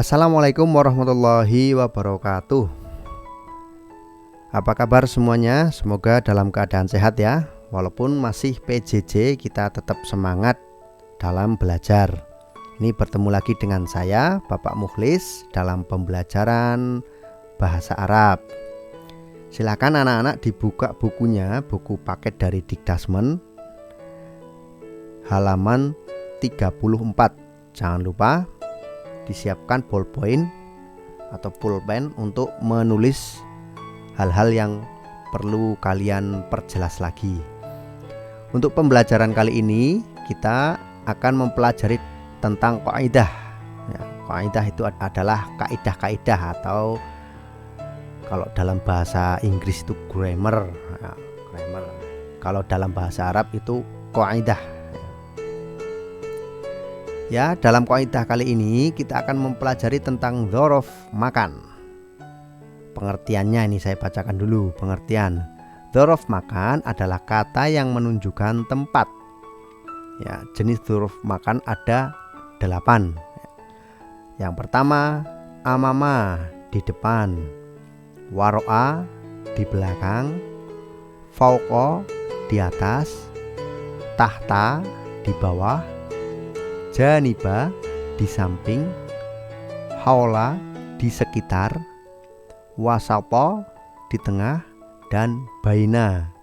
Assalamualaikum warahmatullahi wabarakatuh. Apa kabar semuanya? Semoga dalam keadaan sehat ya. Walaupun masih PJJ, kita tetap semangat dalam belajar. Ini bertemu lagi dengan saya, Bapak Mukhlis, dalam pembelajaran bahasa Arab. Silakan anak-anak dibuka bukunya, buku paket dari Dikdasmen, halaman 34. Jangan lupa disiapkan ballpoint atau pulpen untuk menulis hal-hal yang perlu kalian perjelas lagi. Untuk pembelajaran kali ini kita akan mempelajari tentang kaidah. Kaidah itu adalah kaidah-kaidah atau kalau dalam bahasa Inggris itu grammar. Kalau dalam bahasa Arab itu kaidah. Ya, dalam kaidah kali ini kita akan mempelajari tentang dzaraf makan. Pengertiannya ini saya bacakan dulu pengertian. Dzaraf makan adalah kata yang menunjukkan tempat. Ya, jenis dzaraf makan ada 8. Yang pertama, amama di depan, waro'a di belakang, fauqa di atas, tahta di bawah, janiba di samping, haula di sekitar, wasata di tengah, dan baina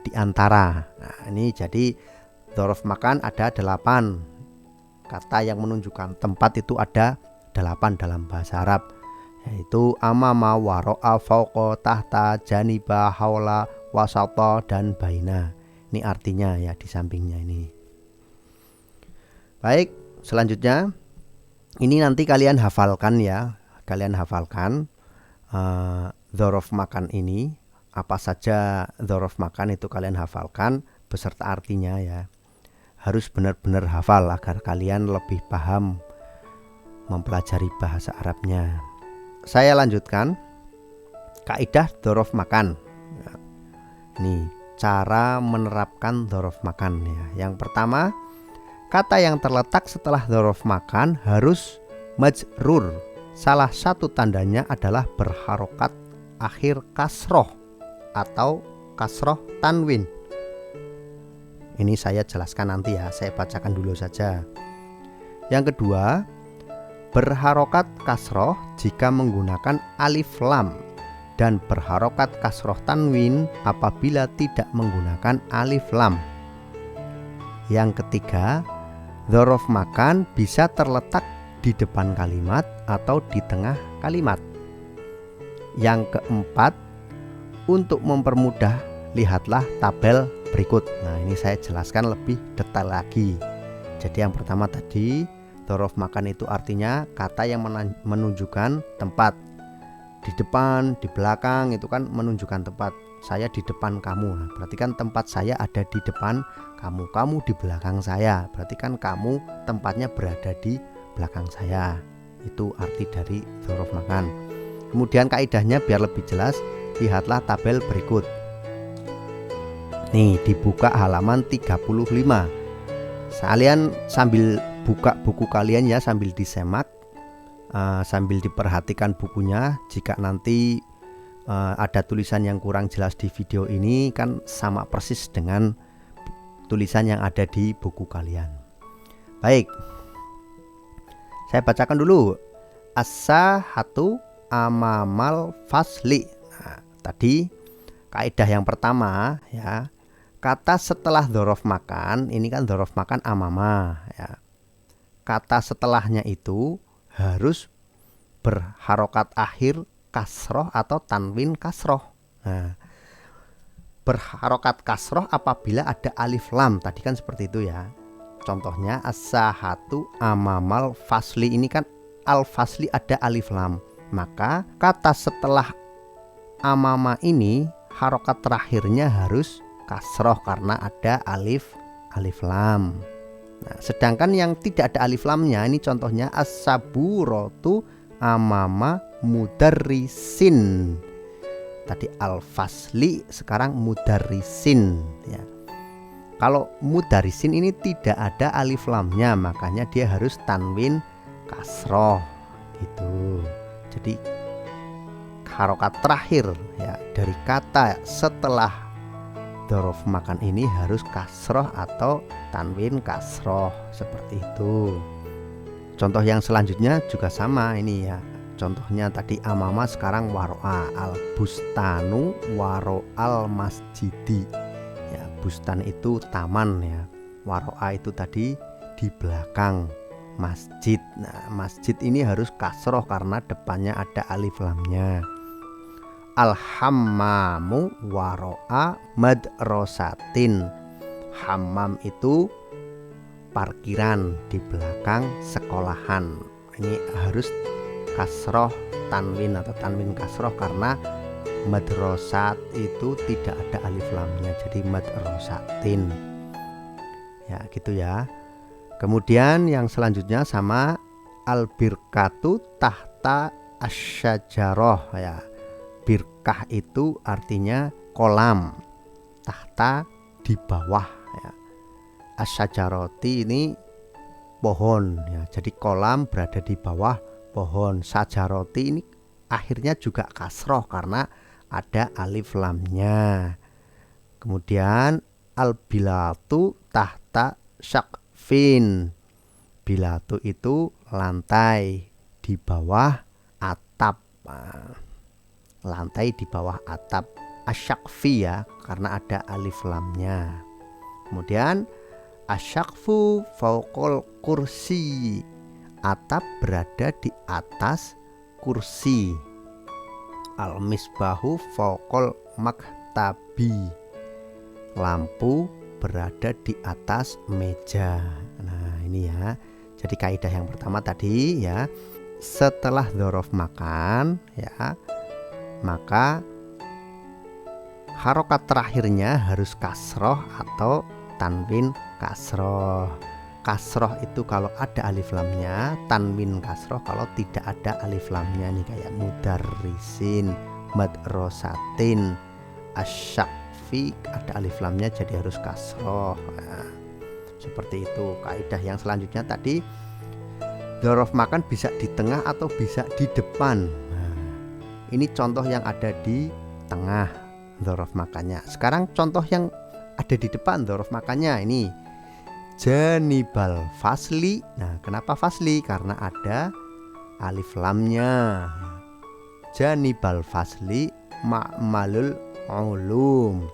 di antara. Nah, ini jadi dzaraf makan ada 8. Kata yang menunjukkan tempat itu ada 8 dalam bahasa Arab, yaitu amama, waro'a, fauqa, tahta, janiba, haula, wasata, dan baina. Ini artinya ya di sampingnya ini. Baik, selanjutnya ini nanti kalian hafalkan ya. Kalian hafalkan dzaraf makan ini. Apa saja dzaraf makan itu kalian hafalkan beserta artinya ya. Harus benar-benar hafal agar kalian lebih paham mempelajari bahasa Arabnya. Saya lanjutkan kaidah dzaraf makan. Ini cara menerapkan dzaraf makan ya. Yang pertama, kata yang terletak setelah dzaraf makan harus majrur. Salah satu tandanya adalah berharokat akhir kasroh atau kasroh tanwin. Ini saya jelaskan nanti ya, saya bacakan dulu saja. Yang kedua, berharokat kasroh jika menggunakan alif lam, dan berharokat kasroh tanwin apabila tidak menggunakan alif lam. Yang ketiga, dzaraf makan bisa terletak di depan kalimat atau di tengah kalimat. Yang keempat, untuk mempermudah lihatlah tabel berikut. Nah, ini saya jelaskan lebih detail lagi. Jadi yang pertama tadi, dzaraf makan itu artinya kata yang menunjukkan tempat. Di depan, di belakang itu kan menunjukkan tempat. Saya di depan kamu, nah, berarti kan tempat saya ada di depan kamu. Kamu di belakang saya, berarti kan kamu tempatnya berada di belakang saya. Itu arti dari dzaraf makan. Kemudian kaidahnya biar lebih jelas, lihatlah tabel berikut. Nih, dibuka halaman 35. Kalian sambil buka buku kalian ya, sambil disemak, sambil diperhatikan bukunya. Jika nanti ada tulisan yang kurang jelas di video ini, kan sama persis dengan tulisan yang ada di buku kalian. Baik, saya bacakan dulu. As-sahatu amamal fasli. Nah, tadi kaidah yang pertama ya, kata setelah dzaraf makan, ini kan dzaraf makan amama ya. Kata setelahnya itu harus berharokat akhir kasroh atau tanwin kasroh. Nah, berharokat kasroh apabila ada alif lam. Tadi kan seperti itu ya. Contohnya as-sahatu amamal fasli, ini kan al-fasli ada alif lam. Maka kata setelah amama ini harokat terakhirnya harus kasroh karena ada alif lam. Nah, sedangkan yang tidak ada alif lamnya, ini contohnya as-saburatu amama mudarrisin. Tadi al-fasli, sekarang mudarrisin ya. Kalau mudarrisin ini tidak ada alif lamnya, makanya dia harus tanwin kasroh Itu. Jadi harokat terakhir ya dari kata setelah dzaraf makan ini harus kasroh atau tanwin kasroh, seperti itu. Contoh yang selanjutnya juga sama ini ya. Contohnya tadi amama, sekarang waro'a. Al bustanu waro'al masjidi. Ya, bustan itu taman ya. Waro'a itu tadi di belakang masjid. Nah, masjid ini harus kasroh karena depannya ada alif lamnya. Al hammamu waro'a madrasatin. Hammam itu parkiran di belakang sekolahan. Ini harus kasroh tanwin atau tanwin kasroh karena madrasat itu tidak ada alif lamnya, jadi madrasatin. Ya gitu ya. Kemudian yang selanjutnya sama al birkatu tahta asyajaroh ya. Birkah itu artinya kolam, tahta di bawah ya. Asyajaroti ini pohon ya. Jadi kolam berada di bawah pohon. Sajaroti ini akhirnya juga kasroh karena ada alif lamnya. Kemudian al bilatu tahta syakfin. Bilatu itu lantai di bawah atap. Lantai di bawah atap asyakfi ya, karena ada alif lamnya. Kemudian asyakfu fauqol kursi. Atap berada di atas kursi. Al misbahu fauqol maktabi. Lampu berada di atas meja. Nah ini ya. Jadi kaidah yang pertama tadi ya, setelah dzaraf makan ya, maka harokat terakhirnya harus kasroh atau tanwin kasroh. Kasroh itu kalau ada alif lamnya, tanwin kasroh kalau tidak ada alif lamnya nih, kayak mudarrisin, madrasatin, asyakfi ada alif lamnya jadi harus kasroh. Nah, seperti itu. Kaidah yang selanjutnya tadi, dzaraf makan bisa di tengah atau bisa di depan. Nah, ini contoh yang ada di tengah dzaraf makannya. Sekarang contoh yang ada di depan dzaraf makannya ini janibal fasli. Nah, kenapa fasli? Karena ada alif lamnya. Janibal fasli ma'malul ulum.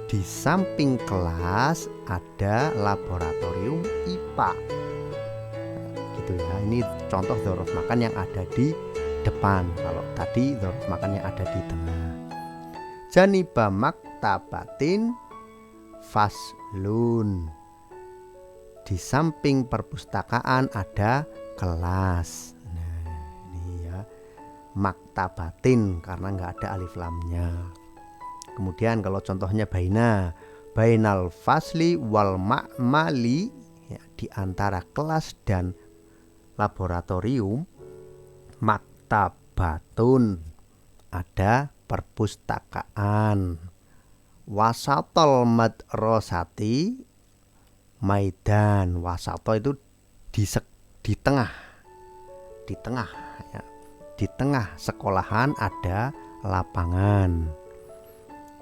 Di samping kelas ada laboratorium IPA. Gitu ya. Ini contoh dzaraf makan yang ada di depan. Kalau tadi dzaraf makan yang ada di tengah. Janiba maktabatin faslun. Di samping perpustakaan ada kelas. Nah, ini ya, maktabatin karena nggak ada alif lamnya. Kemudian kalau contohnya bainal fasli wal ma'mali ya, di antara kelas dan laboratorium, maktabatun ada perpustakaan. Wasatol madrasati maidan. Wasato itu di tengah ya. Di tengah sekolahan ada lapangan.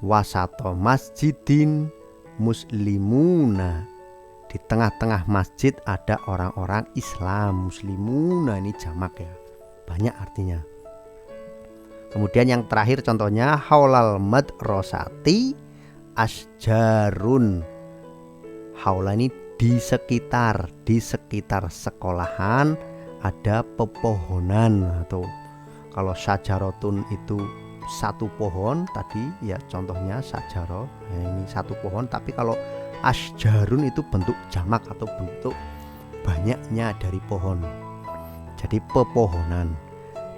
Wasato masjidin muslimuna. Di tengah-tengah masjid ada orang-orang Islam. Muslimuna ini jamak ya, banyak artinya. Kemudian yang terakhir contohnya haulal madrasati asjarun. Haula ini di sekitar sekolahan ada pepohonan, atau kalau syajarotun itu satu pohon tadi ya, contohnya syajaro ya, ini satu pohon. Tapi kalau asjarun itu bentuk jamak atau bentuk banyaknya dari pohon, jadi pepohonan.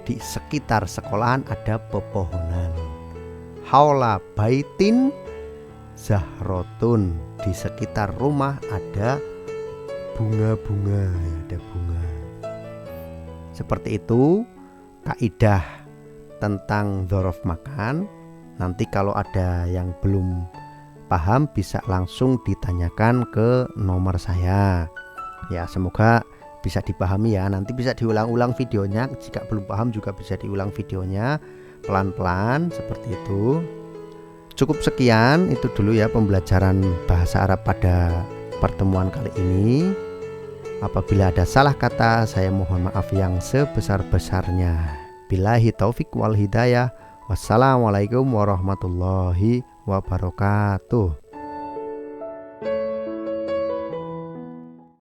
Di sekitar sekolahan ada pepohonan. Haula baitin zahrotun. Di sekitar rumah ada bunga-bunga, ada bunga. Seperti itu kaidah tentang dzaraf makan. Nanti kalau ada yang belum paham bisa langsung ditanyakan ke nomor saya. Ya, semoga bisa dipahami ya. Nanti bisa diulang-ulang videonya. Jika belum paham juga bisa diulang videonya pelan-pelan seperti itu. Cukup sekian itu dulu ya pembelajaran bahasa Arab pada pertemuan kali ini. Apabila ada salah kata, saya mohon maaf yang sebesar-besarnya. Billahi taufik wal hidayah. Wassalamualaikum warahmatullahi wabarakatuh.